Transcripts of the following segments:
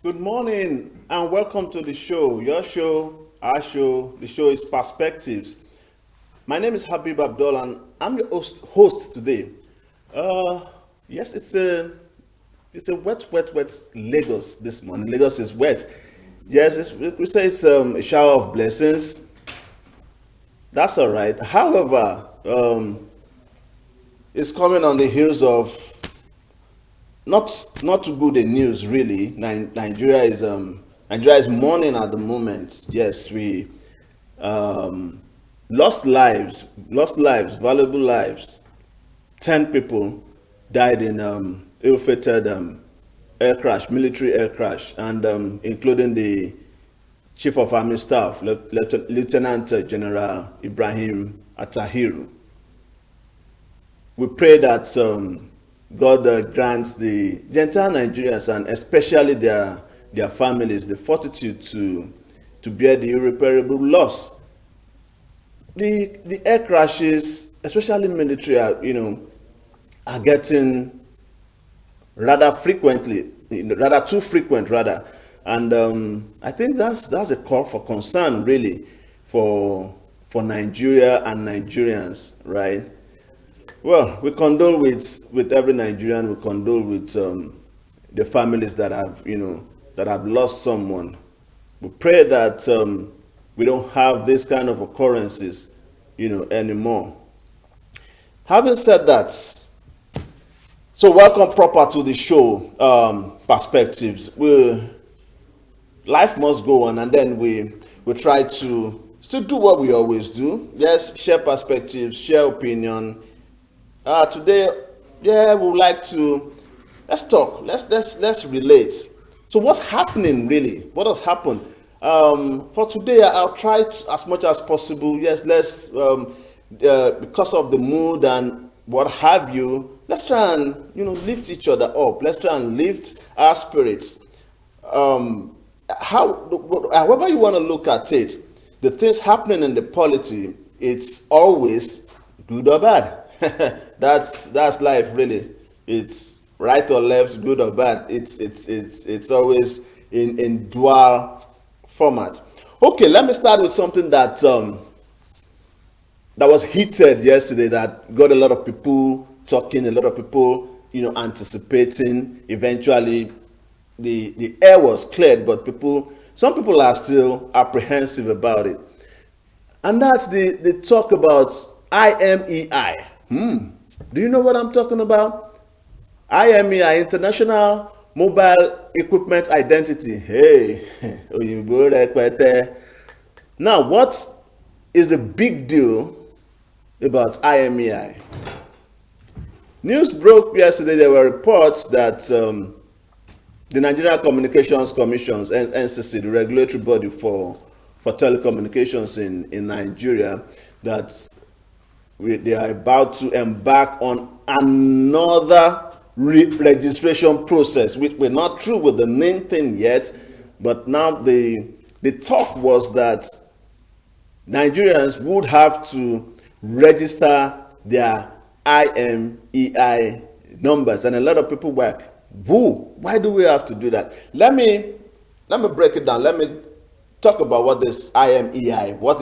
Good morning and welcome to the show. Your show, our show. The show is Perspectives. My name is Habib Abdul and I'm your host today. Uh, yes, it's a wet Lagos this morning. Lagos is wet. Yes, we say it's a shower of blessings. That's all right. However, it's coming on the heels of not too good a news really. Nigeria is mourning at the moment. Yes, we um, lost lives, valuable lives. 10 people died in ill-fated air crash, military air crash, and including the chief of army staff, Lieutenant General Ibrahim Atahiru. We pray that God grants the entire Nigerians and especially their families the fortitude to bear the irreparable loss. The air crashes, especially military, are getting rather frequently, rather too frequent, rather, and I think that's a call for concern, really, for Nigeria and Nigerians, right? Well, we condole with every Nigerian. We condole with the families that have lost someone. We pray that we don't have this kind of occurrences, anymore. Having said that, so welcome proper to the show, Perspectives. Life must go on, and then we try to still do what we always do. Yes, share perspectives, share opinion. Today, yeah, we would like to let's talk. Let's relate. So, what's happening really? What has happened? For today, I'll try to, as much as possible. Yes, let's because of the mood and what have you. Let's try and lift each other up. Let's try and lift our spirits. However you want to look at it, the things happening in the polity, it's always good or bad. That's life really. It's right or left, good or bad. It's always in dual format. Okay, let me start with something that was heated yesterday, that got a lot of people talking, a lot of people anticipating. Eventually the air was cleared, but some people are still apprehensive about it. And that's the talk about IMEI. Do you know what I'm talking about? IMEI, International Mobile Equipment Identity. Hey, oyinbo rẹpẹtẹ. Now, what is the big deal about IMEI? News broke yesterday. There were reports that the Nigerian Communications Commission, NCC, the regulatory body for telecommunications in Nigeria, that they are about to embark on another registration process. We're not through with the main thing yet, but now the talk was that Nigerians would have to register their IMEI numbers, and a lot of people were, "Who? Why do we have to do that?" Let me break it down. Let me talk about what this IMEI, what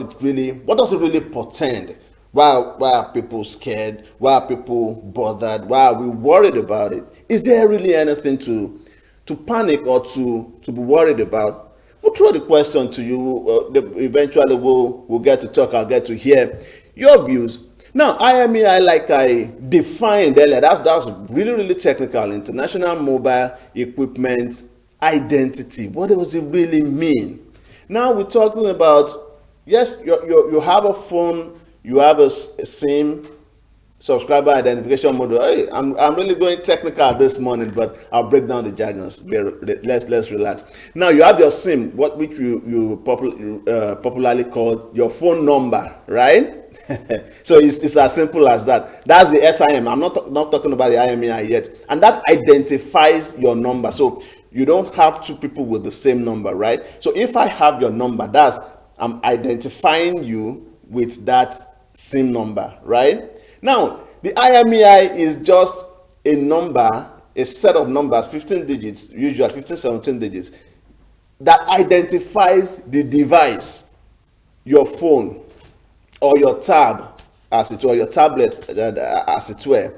does it really portend? Why are people scared? Why are people bothered? Why are we worried about it? Is there really anything to panic or to be worried about? We'll throw the question to you. Eventually, we'll get to talk. I'll get to hear your views. Now, IMEI, like I defined earlier, that's really technical. International Mobile Equipment Identity. What does it really mean? Now we're talking about, yes, you have a phone, you have a SIM, subscriber identification model. Hey, I'm really going technical this morning, but I'll break down the jargons. Let's relax. Now you have your SIM, which you popularly call your phone number, right? So it's as simple as that. That's the SIM. I'm not talking about the IMEI yet, and that identifies your number. So you don't have two people with the same number, right? So if I have your number, I'm identifying you with that SIM number, right? Now, the IMEI is just a number a set of numbers, 15 digits, usually 15, 17 digits, that identifies the device, your phone or your tab, as it were, your tablet, as it were.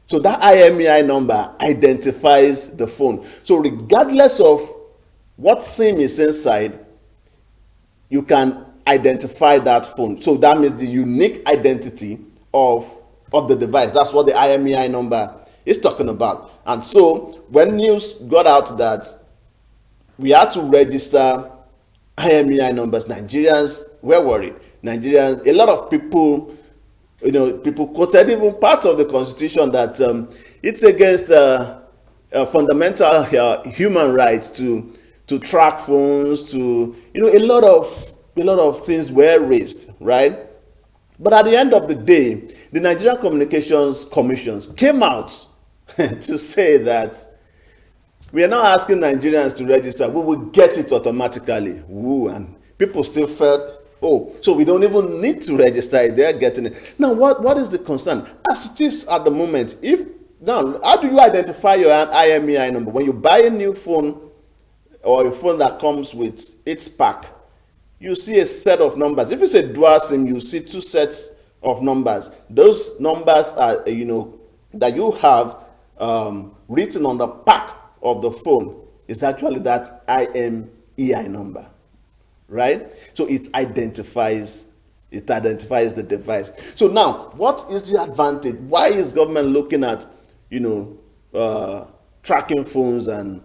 So that IMEI number identifies the phone. So regardless of what SIM is inside, you can identify that phone. So that means the unique identity of the device. That's what the IMEI number is talking about. And so when news got out that we had to register IMEI numbers, Nigerians were worried. Nigerians, a lot of people, people quoted even parts of the constitution that it's against fundamental human rights to track phones, to a lot of things were raised, right? But at the end of the day, the Nigerian Communications Commissions came out to say that we are not asking Nigerians to register, we will get it automatically. Ooh, and people still felt, oh, so we don't even need to register it, they're getting it. Now, what is the concern? As it is at the moment, now, how do you identify your IMEI number? When you buy a new phone or a phone that comes with its pack, you see a set of numbers. If it's a dual SIM, you see two sets of numbers. Those numbers are, that you have written on the pack of the phone is actually that IMEI number, right? So it identifies the device. So now, what is the advantage? Why is government looking at, tracking phones and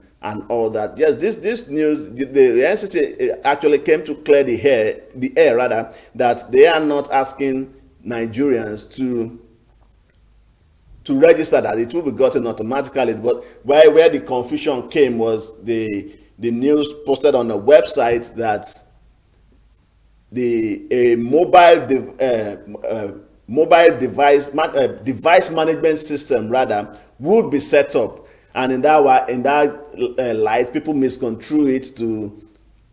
all that? Yes, this news, the NCC actually came to clear the air, that they are not asking Nigerians to register, that it will be gotten automatically. But where the confusion came was the news posted on the website that a mobile device management system would be set up, and in that light, people misconstrue it to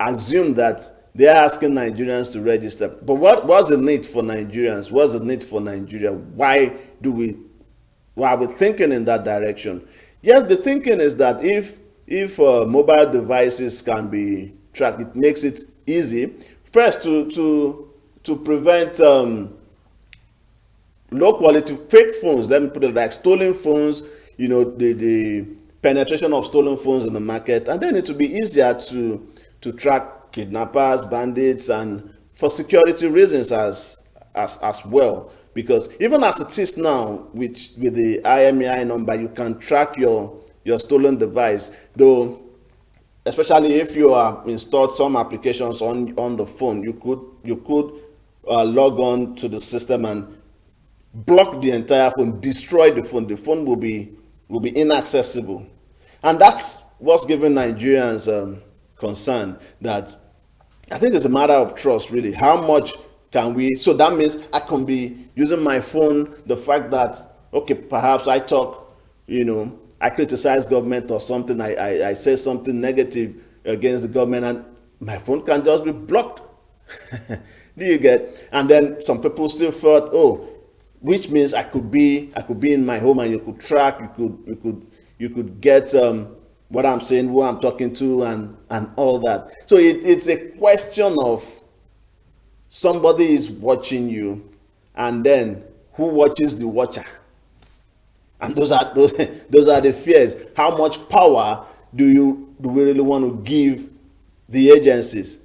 assume that they are asking Nigerians to register. But what's the need for Nigerians? What's the need for Nigeria? Why are we thinking in that direction? Yes, the thinking is that if mobile devices can be tracked, it makes it easy first to prevent low quality fake phones. Let me put it like stolen phones. The penetration of stolen phones in the market, and then it will be easier to track kidnappers, bandits, and for security reasons as well. Because even as it is now, with the IMEI number, you can track your stolen device. Though, especially if you have installed some applications on the phone, you could log on to the system and block the entire phone, destroy the phone. The phone will be inaccessible, and that's what's giving Nigerians concern. That I think it's a matter of trust, really. How much can we? So that means I can be using my phone. The fact that, okay, perhaps I talk, I criticize government or something. I say something negative against the government, and my phone can just be blocked. Do you get? And then some people still thought, oh, which means I could be in my home and you could track, you could get what I'm saying, who I'm talking to, and all that. So it's a question of somebody is watching you, and then who watches the watcher? And those are the fears. How much power do we really want to give the agencies?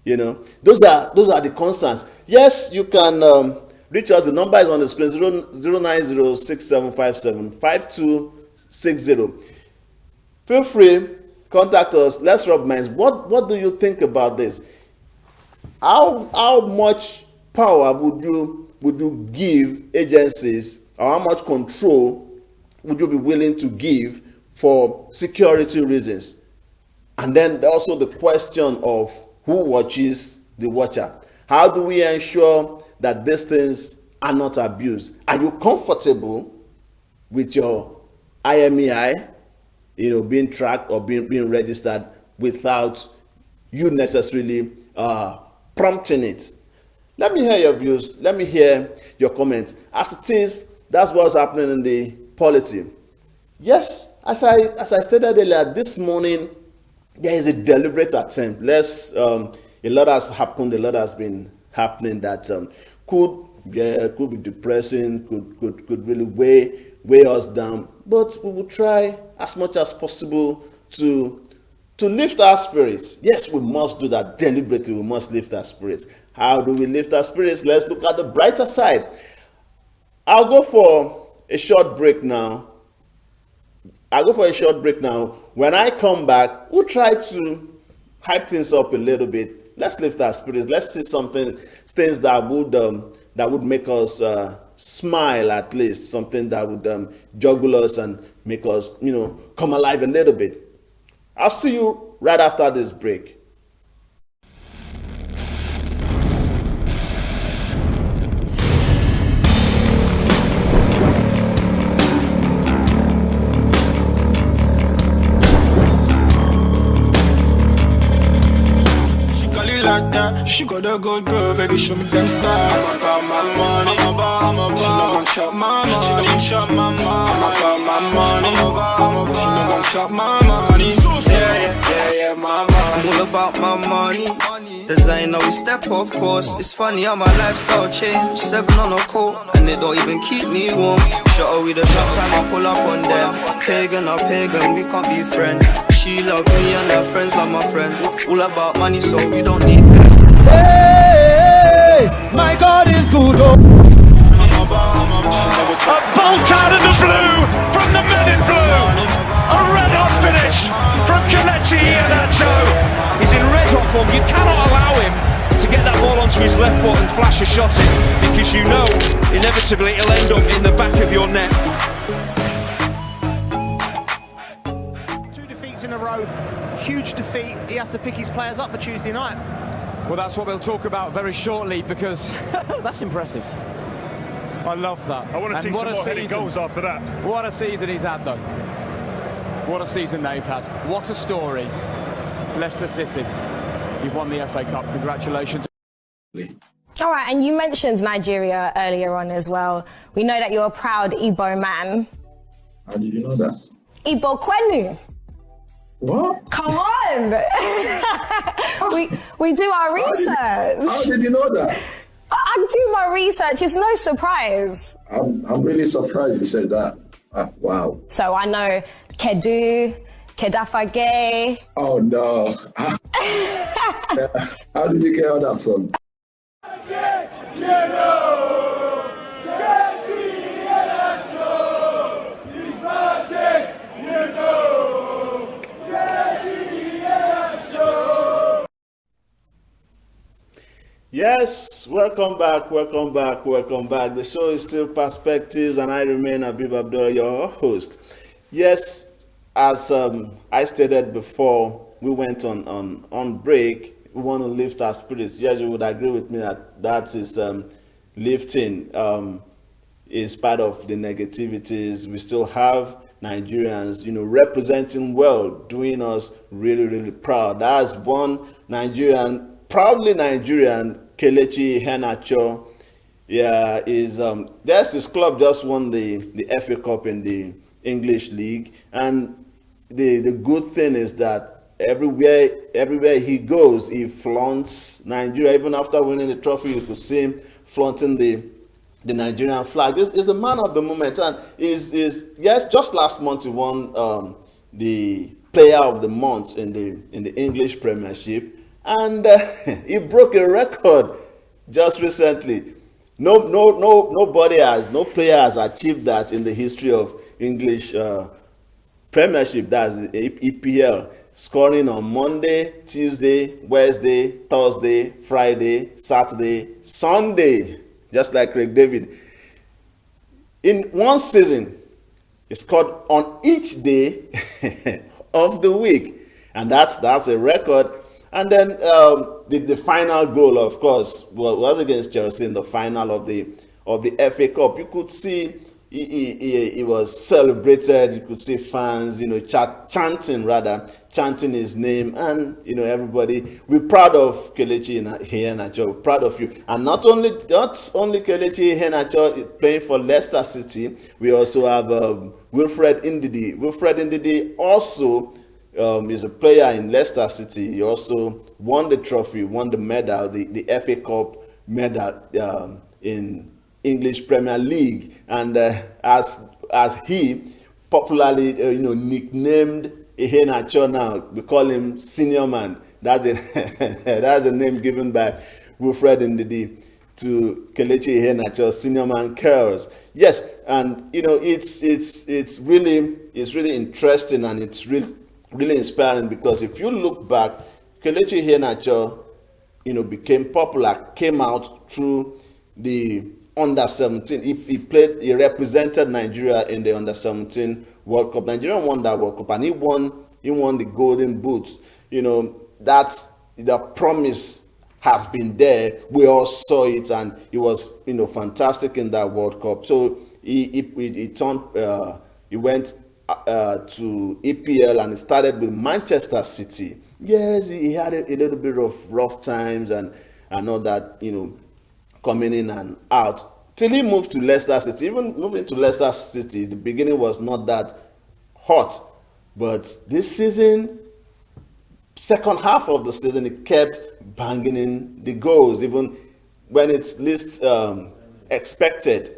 Those are the concerns. Yes, you can reach us. The number is on the screen: 09067575260. Feel free, contact us. Let's rub minds. What do you think about this? How much power would you give agencies, or how much control would you be willing to give for security reasons? And then also the question of who watches the watcher. How do we ensure that these things are not abused? Are you comfortable with your IMEI, being tracked or being registered without you necessarily prompting it? Let me hear your views. Let me hear your comments. As it is, that's what's happening in the polity. Yes, as I stated earlier, this morning there is a deliberate attempt. A lot has happened, a lot has been happening that could be depressing, could really weigh us down. But we will try as much as possible to lift our spirits. Yes, we must do that deliberately. We must lift our spirits. How do we lift our spirits? Let's look at the brighter side. I'll go for a short break now. When I come back, we'll try to hype things up a little bit. Let's lift our spirits. Let's see things that would make us smile, at least something that would juggle us and make us, come alive a little bit. I'll see you right after this break. Like that. She got a good girl, baby, show me them stars. I'm about my money, she not gon' chop my money. She not gon' chop my money. I'm about my money, she not gon' chop my money. Yeah, my money. I'm all about my money. Designer, we step of course. It's funny how my lifestyle changed. 7 on a coat, and they don't even keep me warm. Shut her with a shot time, I pull up on them. Pagan or pagan, we can't be friends. She love me and her friends love my friends. All about money, so we don't need them. Hey, my God is good. Oh. A bolt out of the blue from the men in blue. A red hot finish from Kelechi Iheanacho. He's in red hot form. You cannot allow him to get that ball onto his left foot and flash a shot in, because you know inevitably it'll end up in the back of your net. In a row, huge defeat. He has to pick his players up for Tuesday night. Well, that's what we'll talk about very shortly, because That's impressive. I love that. I want to see some more heading goals after that. What a season he's had, though. What a season they've had. What a story. Leicester City, you've won the FA Cup. Congratulations. All right, and you mentioned Nigeria earlier on as well. We know that you're a proud Igbo man. How did you know that? Igbo Kwenu. What? Come on! we do our research. How did you know that? I do my research. It's no surprise. I'm really surprised you said that. Wow. So I know Kedu, Kedafage. Oh no. How did you get all that from? Yes, welcome back. The show is still Perspectives, and I remain Abib Abdullah, your host. Yes, as I stated before, we went on break. We want to lift our spirits. Yes, you would agree with me that is lifting is part of the negativities. We still have Nigerians, representing well, doing us really, really proud. That's one Nigerian, proudly Nigerian, Kelechi Iheanacho. Yeah, there's this club just won the FA Cup in the English League, and the good thing is that everywhere he goes, he flaunts Nigeria. Even after winning the trophy, you could see him flaunting the Nigerian flag. Is the man of the moment, and yes, just last month he won the Player of the Month in the English Premiership. And he broke a record just recently. No player has achieved that in the history of English Premiership. That's the EPL. Scoring on Monday, Tuesday, Wednesday, Thursday, Friday, Saturday, Sunday, just like Craig David. In one season, he scored on each day of the week, and that's a record. And then the final goal, of course, was against Chelsea in the final of the FA Cup. You could see he was celebrated. You could see fans, chanting chanting his name, and everybody, we're proud of Kelechi Iheanacho. We're proud of you. And not only Kelechi Iheanacho playing for Leicester City, we also have Wilfred Ndidi. Wilfred Ndidi also is a player in Leicester City. He also won the trophy, won the medal, the FA Cup medal in English Premier League, and as he popularly nicknamed Iheanacho, now we call him Senior Man. That's a name given by Wilfred Ndidi to Kelechi Iheanacho, Senior Man Curls. Yes, and it's really interesting, and it's really inspiring, because if you look back, Kelechi Iheanacho became popular, came out through the under 17. He represented Nigeria in the under 17 World Cup. Nigeria won that World Cup, and he won the Golden Boot. That's the promise has been there. We all saw it, and he was fantastic in that World Cup. So he went to EPL, and he started with Manchester City. Yes, he had a little bit of rough times and all that, coming in and out, till he moved to Leicester City. Even moving to Leicester City, the beginning was not that hot, but this season, second half of the season, he kept banging in the goals, even when it's least expected.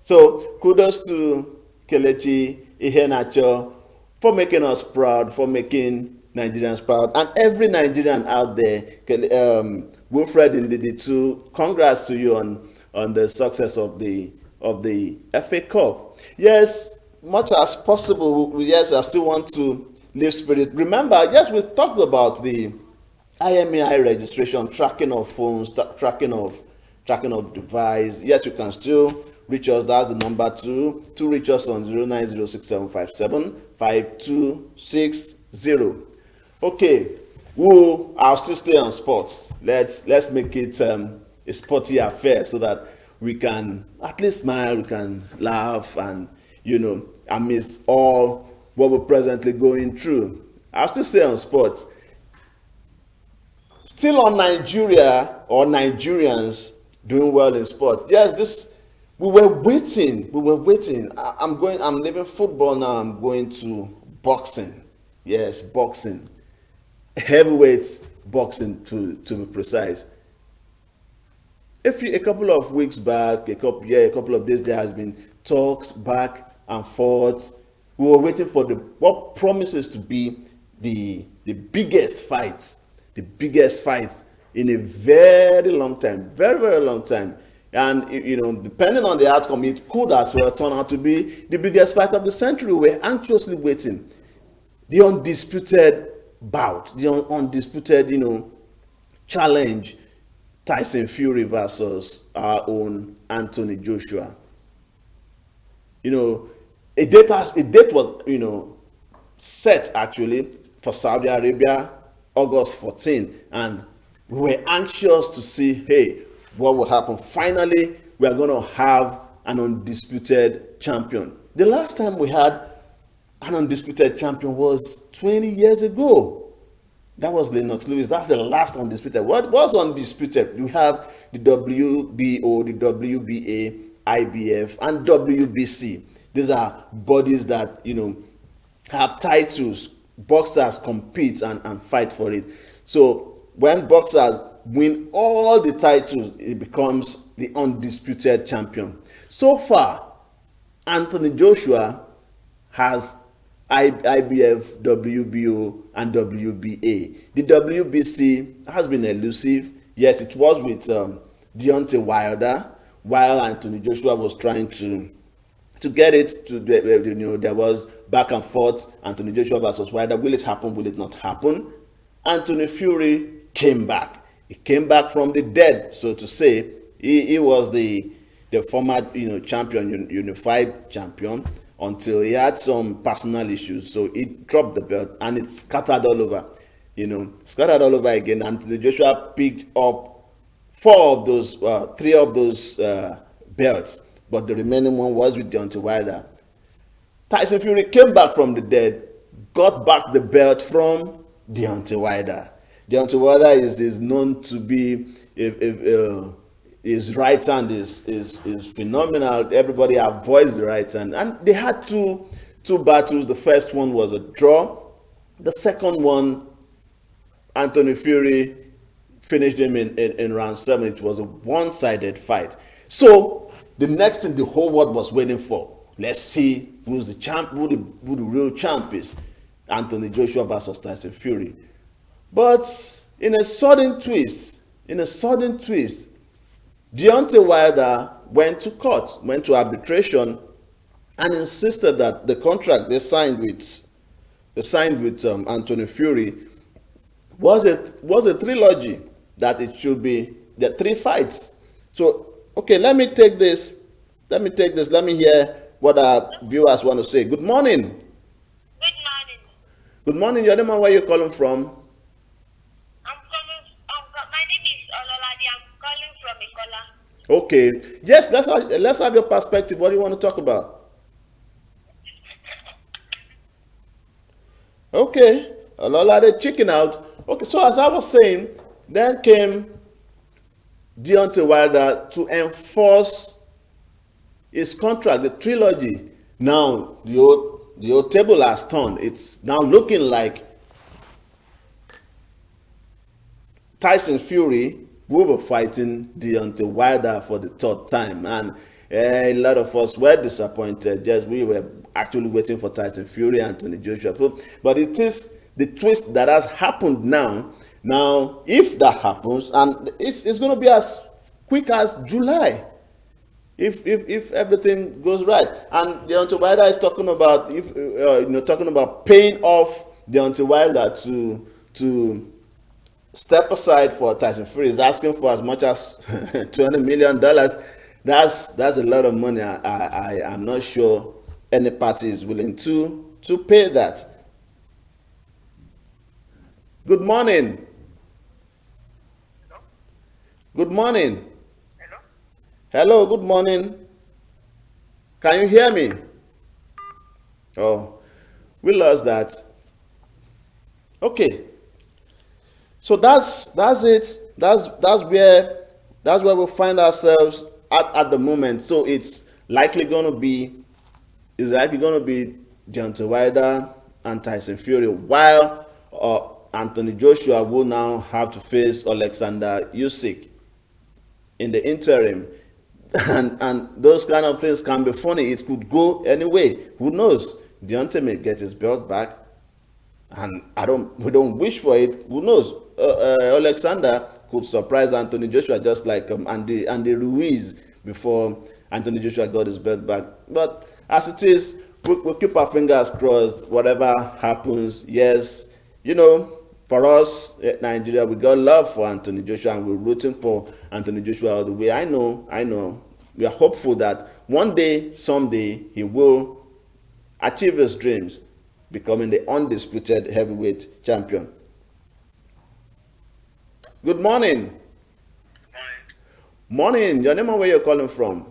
So kudos to Kelechi Iheanacho for making us proud, for making Nigerians proud, and every Nigerian out there. Wilfred Ndidi too, congrats to you on the success of the FA Cup. Yes, much as possible, yes, I still want to live spirit. Remember, yes, we've talked about the IMEI registration, tracking of phones, tracking of device. Yes, you can still reach us. That's the number to reach us on 09067575260. Okay, I'll still stay on sports. Let's make it a sporty affair, so that we can at least smile, we can laugh, and amidst all what we're presently going through. I'll still stay on sports. Still on Nigeria, or Nigerians doing well in sport. Yes, we were waiting. I'm leaving football now. I'm going to boxing. Yes, boxing. Heavyweight boxing, to be precise. A couple of weeks back, a couple of days, there has been talks back and forth. We were waiting for what promises to be the biggest fight in a very long time, very, very long time. And depending on the outcome, it could as well turn out to be the biggest fight of the century. We're anxiously waiting. The undisputed bout, the undisputed, challenge, Tyson Fury versus our own Anthony Joshua. A date was, set actually for Saudi Arabia, August 14, and we were anxious to see, hey, what would happen. Finally, we are going to have an undisputed champion. The last time we had an undisputed champion was 20 years ago. That was Lennox Lewis. That's the last undisputed. What was undisputed? You have the WBO, the WBA, IBF, and WBC. These are bodies that, have titles. Boxers compete and fight for it. So when boxers win all the titles, it becomes the undisputed champion. So far, Anthony Joshua has IBF, WBO, and WBA. The WBC has been elusive. Yes, it was with Deontay Wilder, while Anthony Joshua was trying to get it to there was back and forth. Anthony Joshua versus Wilder. Will it happen? Will it not happen? Anthony Fury came back. He came back from the dead, so to say. He was the former champion, unified champion, until he had some personal issues. So he dropped the belt, and it scattered all over. Scattered all over again. Anthony Joshua picked up three of those belts, but the remaining one was with Deontay Wilder. Tyson Fury came back from the dead, got back the belt from Deontay Wilder. Deontay Wilder is known to be his right hand is phenomenal. Everybody avoids the right hand, and they had two battles. The first one was a draw. The second one, Anthony Fury finished him in round 7. It was a one-sided fight. So the next thing the whole world was waiting for, let's see who's the champ, who the real champ is. Anthony Joshua versus Tyson Fury. But in a sudden twist, Deontay Wilder went to court, went to arbitration, and insisted that the contract they signed with Anthony Fury was a trilogy, that it should be the 3 fights. So, okay, let me take this. Let me hear what our viewers want to say. Good morning. Good morning. Good morning. Your name and where you're calling from? My name is Ololade. I'm calling from Ikola. Okay. Yes, let's have your perspective. What do you want to talk about? Okay. Ololade, chicken out. Okay, so as I was saying, then came Deontay Wilder to enforce his contract, the trilogy. Now the old table has turned. It's now looking like Tyson Fury will be fighting Deontay Wilder for the 3rd time, and a lot of us were disappointed. Yes, we were actually waiting for Tyson Fury and Anthony Joshua, but it is the twist that has happened now. Now, if that happens, and it's going to be as quick as July, if everything goes right, and Deontay Wilder is talking about talking about paying off Deontay Wilder to step aside for Tyson Fury. Is asking for as much as $20 million. That's a lot of money. I'm not sure any party is willing to pay that. Good morning. Good morning. Hello, good morning. Can you hear me? Oh, we lost that. Okay. So that's it. That's where we find ourselves at the moment. So it's likely going to be Deontay Wilder and Tyson Fury, while Anthony Joshua will now have to face Alexander Usyk in the interim. And those kind of things can be funny. It could go anyway. Who knows? Deontay may get his belt back, and we don't wish for it. Who knows? Alexander could surprise Anthony Joshua, just like Andy Ruiz before Anthony Joshua got his belt back. But as it is, we'll keep our fingers crossed. Whatever happens, yes, for us, Nigeria, we got love for Anthony Joshua, and we're rooting for Anthony Joshua all the way. I know. We are hopeful that one day, someday, he will achieve his dreams, becoming the undisputed heavyweight champion. Good morning. Morning. Your name and where you're calling from? Yeah,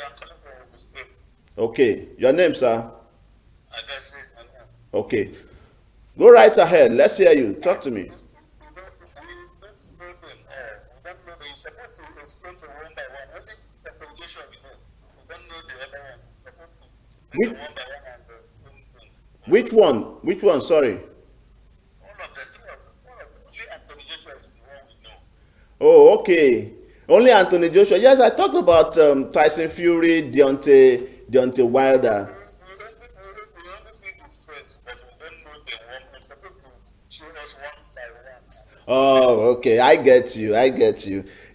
I'm calling from Usyk. Okay. Your name, sir? I guess my name. Okay. Go right ahead. Let's hear you. Talk to me. You're supposed to explain to one by one. Only interrogation we know. We don't know the other ones. You're supposed to one by one and explain things. Which one? Sorry. All of them. Only Anthony Joshua is the one we know. Oh, okay. Only Anthony Joshua. Yes, I talked about Tyson Fury, Deontay Wilder. Oh, okay. I get you.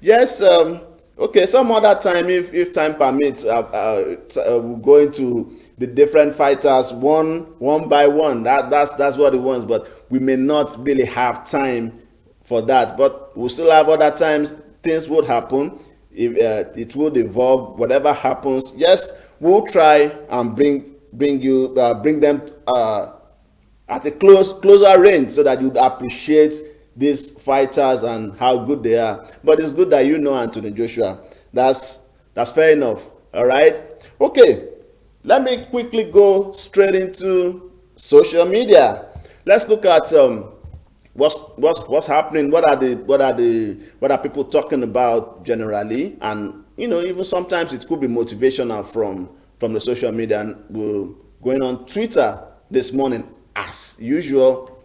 Yes. Okay. Some other time, if time permits, we'll go into the different fighters one by one. That's what it wants. But we may not really have time for that. But we'll still have other times. Things would happen. If it would evolve. Whatever happens, yes, we'll try and bring them at a closer range, so that you'd appreciate these fighters and how good they are. But it's good that you know Anthony Joshua. That's fair enough. All right. Okay. Let me quickly go straight into social media. Let's look at what's happening. What are people talking about generally, and even sometimes it could be motivational from the social media. And we're going on Twitter this morning as usual.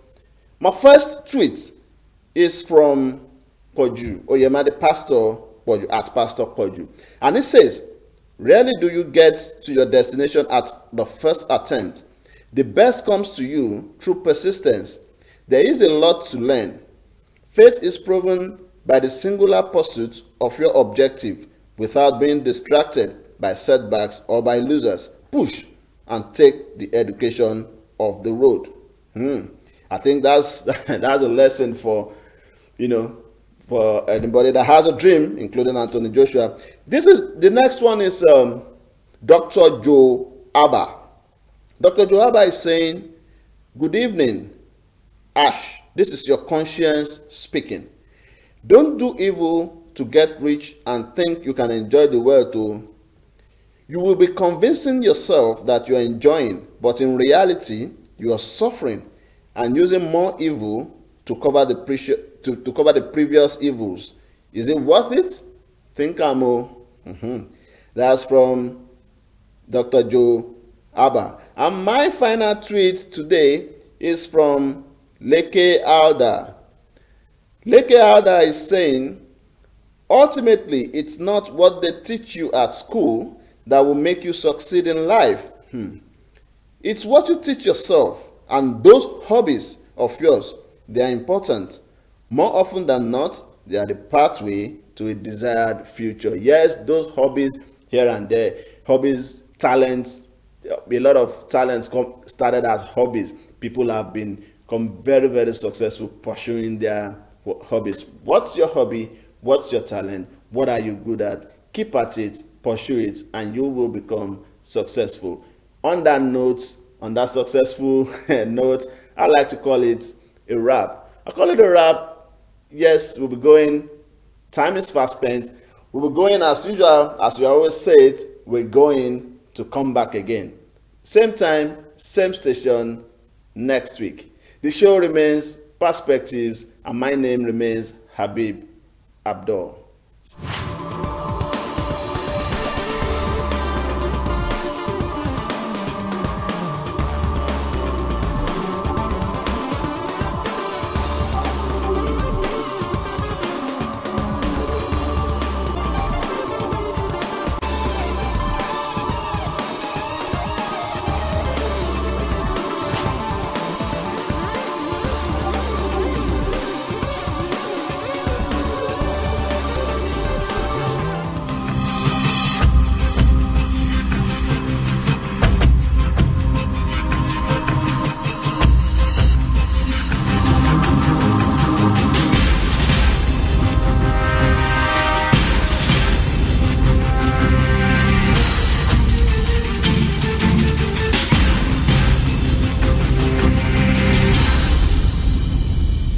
My first tweet is from Koju Oyemade Pastor Koju at Pastor Koju, and it says, "Rarely do you get to your destination at the first attempt. The best comes to you through persistence. There is a lot to learn. Faith is proven by the singular pursuit of your objective without being distracted by setbacks or by losers. Push and take the education of the road." I think that's that's a lesson for for anybody that has a dream, including Anthony Joshua. The next one is Dr. Joe Abba. Dr. Joe Abba is saying, "Good evening, Ash. This is your conscience speaking. Don't do evil to get rich and think you can enjoy the world too. You will be convincing yourself that you are enjoying, but in reality, you are suffering and using more evil to cover the previous evils. Is it worth it? Think more." That's from Dr. Joe Abba. And my final tweet today is from Leke Alda. Leke Alda is saying, "Ultimately, it's not what they teach you at school that will make you succeed in life. It's what you teach yourself, and those hobbies of yours, they are important. More often than not, they are the pathway to a desired future." Yes, those hobbies here and there, hobbies, talents, a lot of talents started as hobbies. People have become very, very successful pursuing their hobbies. What's your hobby? What's your talent? What are you good at? Keep at it, pursue it, and you will become successful. On that note, on that successful note, I like to call it a wrap. I call it a wrap. Yes, we'll be going. Time is fast spent. We'll be going as usual, as we always say it, we're going to come back again. Same time, same station next week. The show remains Perspectives, and my name remains Habib Abdul.